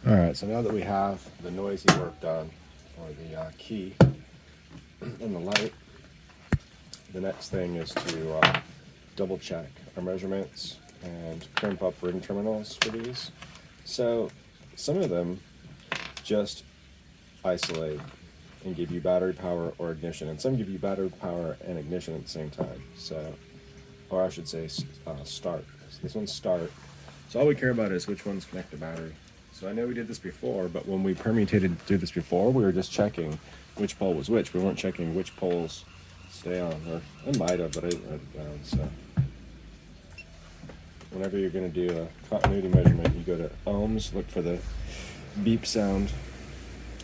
Alright, so now that we have the noisy work done for the key and the light, the next thing is to double check our measurements and crimp up ring terminals for these. So some of them just isolate and give you battery power or ignition, and some give you battery power and ignition at the same time. So, or I should say start. So this one's start. So all we care about is which ones connect to battery. So I know we did this before, but when we permutated through this before, we were just checking which pole was which. We weren't checking which poles stay on, or I might have, but I didn't write it down. So whenever you're going to do a continuity measurement, you go to ohms, look for the beep sound,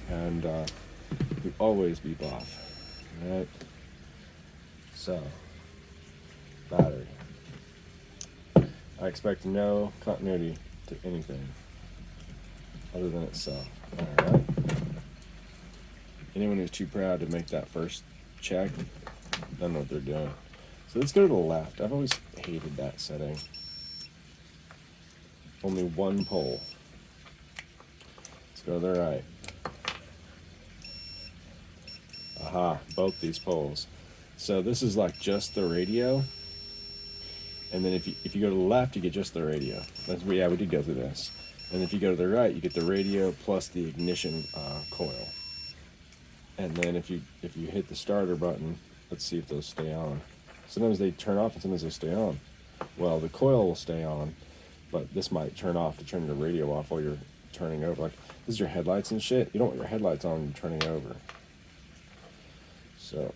and we always beep off. All right. So battery. I expect no continuity to anything other than itself. All right. Anyone who's too proud to make that first check doesn't know what they're doing. So let's go to the left. I've always hated that setting. Only one pole. Let's go to the right. Aha, both these poles. So this is like just the radio. And then if you go to the left, you get just the radio. We did go through this. And if you go to the right, you get the radio plus the ignition coil. And then if you hit the starter button, let's see if those stay on. Sometimes they turn off and sometimes they stay on. Well, the coil will stay on, but this might turn off to turn your radio off while you're turning over. Like, this is your headlights and shit. You don't want your headlights on when you're turning over. So,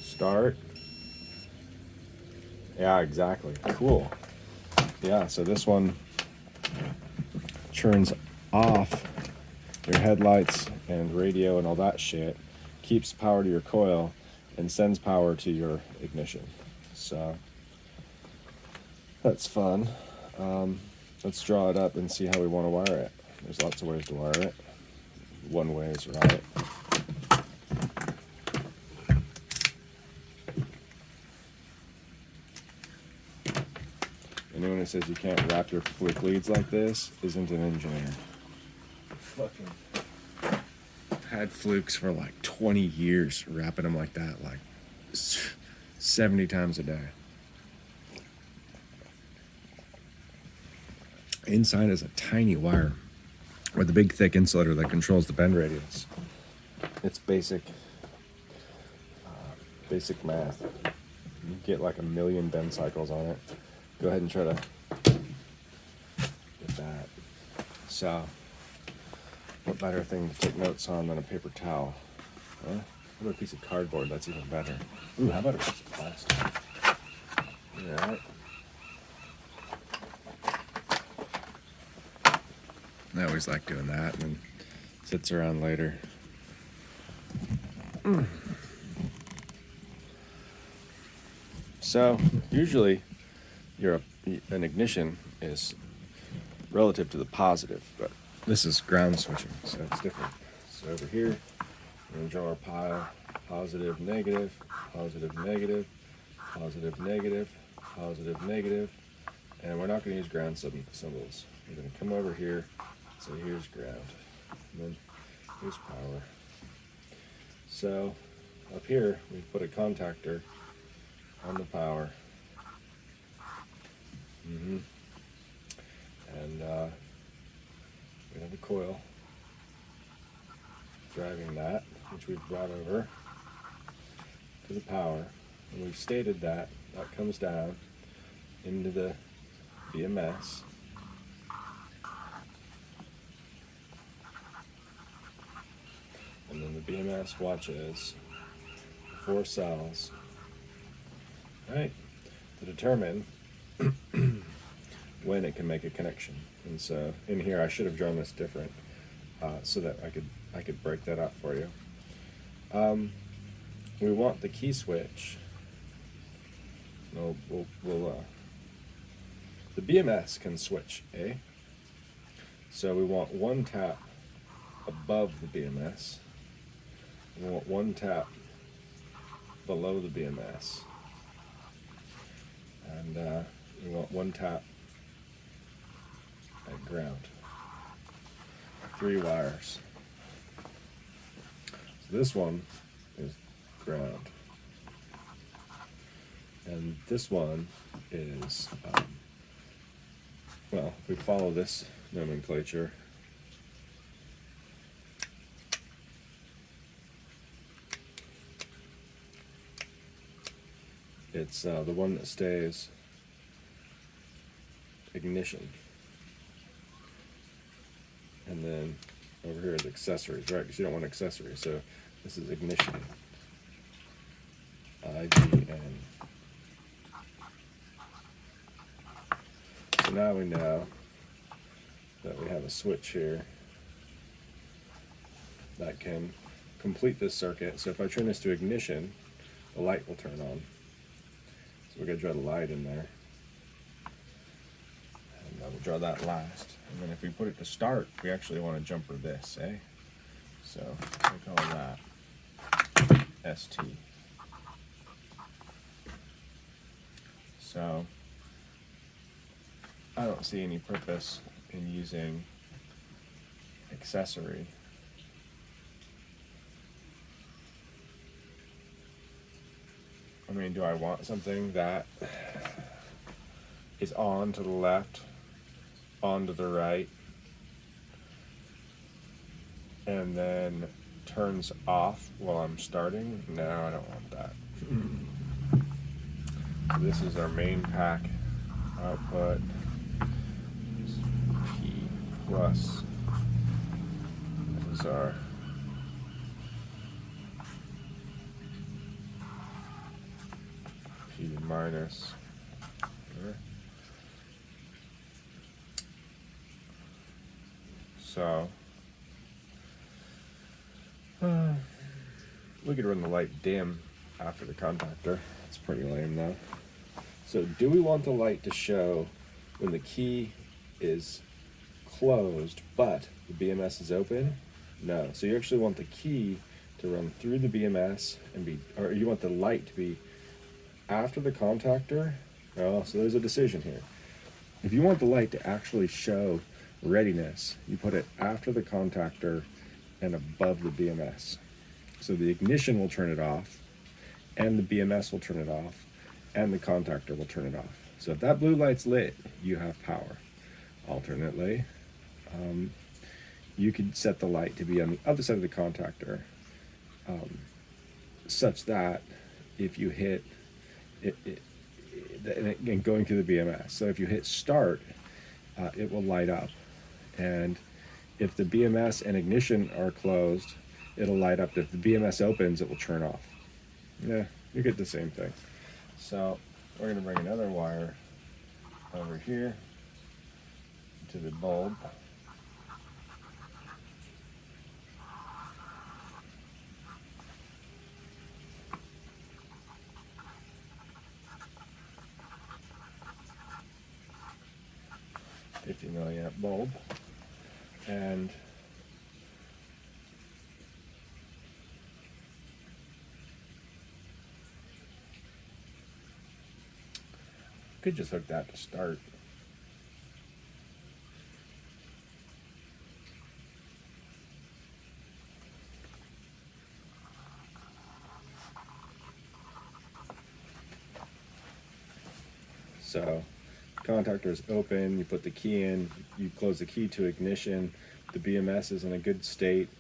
start. Yeah, exactly. Cool. Yeah, so this one turns off your headlights and radio and all that shit, keeps power to your coil, and sends power to your ignition. So that's fun. Let's draw it up and see how we want to wire it. There's lots of ways to wire it. One way is right. Anyone who says you can't wrap your fluke leads like this isn't an engineer. Fucking had flukes for like 20 years, wrapping them like that, like 70 times a day. Inside is a tiny wire with a big thick insulator that controls the bend radius. It's basic math. You get like 1 million bend cycles on it. Go ahead and try to get that. So, what better thing to take notes on than a paper towel? Huh? How about a piece of cardboard? That's even better. Ooh, how about a piece of plastic? Alright. I always like doing that, and then sits around later. So, usually, an ignition is relative to the positive, but this is ground switching, so it's different. So over here, we're going to draw our pile, positive, negative, positive, negative, positive, negative, positive, negative, and we're not going to use ground symbols. We're going to come over here, so here's ground, and then here's power. So up here, we put a contactor on the power. And we have a coil driving that, which we've brought over to the power. And we've stated that comes down into the BMS. And then the BMS watches 4 cells, right, to determine when it can make a connection. And so in here I should have drawn this different so that I could break that up for you. We want the key switch. The BMS can switch, eh? So we want 1 tap above the BMS. We want 1 tap below the BMS. And we want 1 tap and ground. 3 wires. So this one is ground. And this one is, well, if we follow this nomenclature, it's the one that stays ignition. And then over here is accessories, right? Because you don't want accessories. So this is ignition. IGN. So now we know that we have a switch here that can complete this circuit. So if I turn this to ignition, the light will turn on. So we're going to draw the light in there. And we'll draw that last. And then if we put it to start, we actually want to jumper this, eh? So we call that ST. So I don't see any purpose in using accessory. I mean, do I want something that is on to the left, on to the right, and then turns off while I'm starting? No, I don't want that. So this is our main pack output. P plus. This is our P minus. So we could run the light dim after the contactor. It's pretty lame though. So do we want the light to show when the key is closed but the BMS is open? No. So you actually want the key to run through the BMS and be, or you want the light to be after the contactor. Oh, so there's a decision here. If you want the light to actually show readiness, you put it after the contactor and above the BMS. So the ignition will turn it off, and the BMS will turn it off, and the contactor will turn it off. So if that blue light's lit, you have power. Alternately, you could set the light to be on the other side of the contactor, such that if you hit and going through the BMS. So if you hit start, it will light up. And if the BMS and ignition are closed, it'll light up. If the BMS opens, it will turn off. Yeah, you get the same thing. So we're going to bring another wire over here to the bulb. $50 milliamp bulb, and could just hook that to start. So contactor is open, you put the key in, you close the key to ignition, the BMS is in a good state,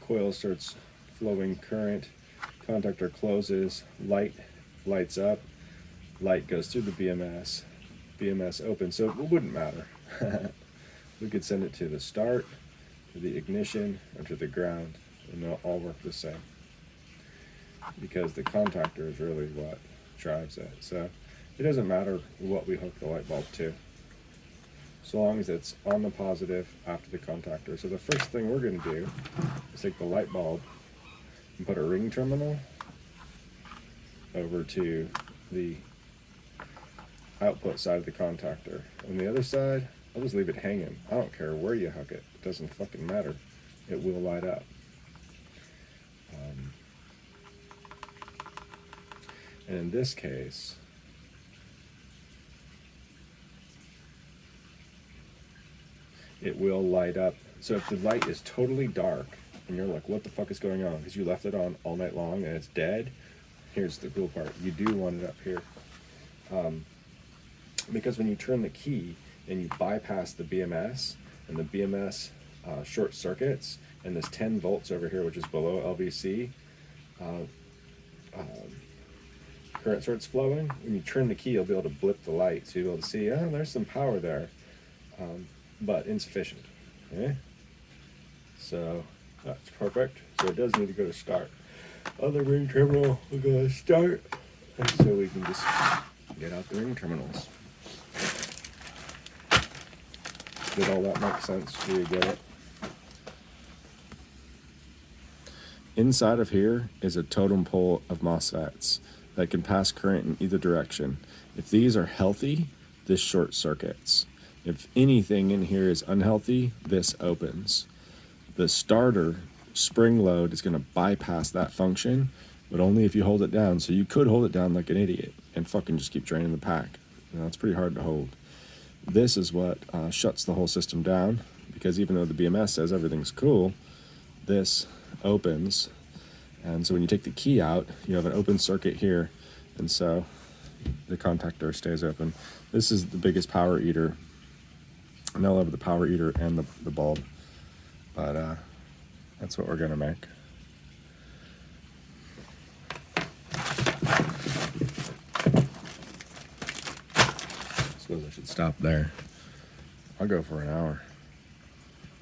coil starts flowing current, contactor closes, light lights up, light goes through the BMS, BMS opens, so it wouldn't matter. We could send it to the start, to the ignition, or to the ground, and they'll all work the same. Because the contactor is really what drives it. So it doesn't matter what we hook the light bulb to, so long as it's on the positive after the contactor. So the first thing we're going to do is take the light bulb and put a ring terminal over to the output side of the contactor. On the other side, I'll just leave it hanging. I don't care where you hook it. It doesn't fucking matter. It will light up. And in this case, it will light up. So if the light is totally dark and you're like, what the fuck is going on? Because you left it on all night long and it's dead, here's the cool part. You do want it up here. Because when you turn the key and you bypass the BMS, and the BMS short circuits, and this 10 volts over here, which is below LVC, current starts flowing. When you turn the key, you'll be able to blip the light, so you'll be able to see, oh, there's some power there, but insufficient. Okay? So that's perfect. So it does need to go to start. On the ring terminal, we're going to start, and so we can just get out the ring terminals. Did all that make sense? Do you get it? Inside of here is a totem pole of MOSFETs that can pass current in either direction. If these are healthy, this short circuits. If anything in here is unhealthy, this opens. The starter spring load is going to bypass that function, but only if you hold it down. So you could hold it down like an idiot and fucking just keep draining the pack. You know, it's pretty hard to hold. This is what shuts the whole system down, because even though the BMS says everything's cool, this opens, and so when you take the key out, you have an open circuit here, and so the contactor stays open. This is the biggest power eater, and I'll have the power eater and the bulb, but that's what we're gonna make. I suppose I should stop there. I'll go for an hour.